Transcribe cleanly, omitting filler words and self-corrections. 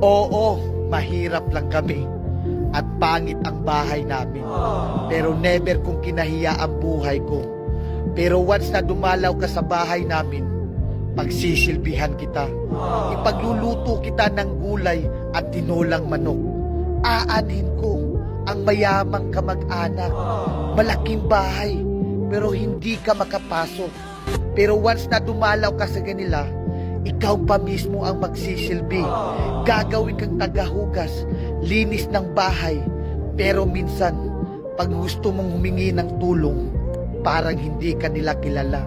Oo, mahirap lang kami at pangit ang bahay namin. Pero never kong kinahiya ang buhay ko. Pero once na dumalaw ka sa bahay namin, pagsisilbihan kita. Ipagluluto kita ng gulay at tinolang manok. Aanhin ko ang mayamang kamag-anak. Malaking bahay, pero hindi ka makapasok. Pero once na dumalaw ka sa kanila, ikaw pa mismo ang magsisilbi. Gagawin kang tagahugas, linis ng bahay. Pero minsan, pag gusto mong humingi ng tulong, parang hindi ka nila kilala.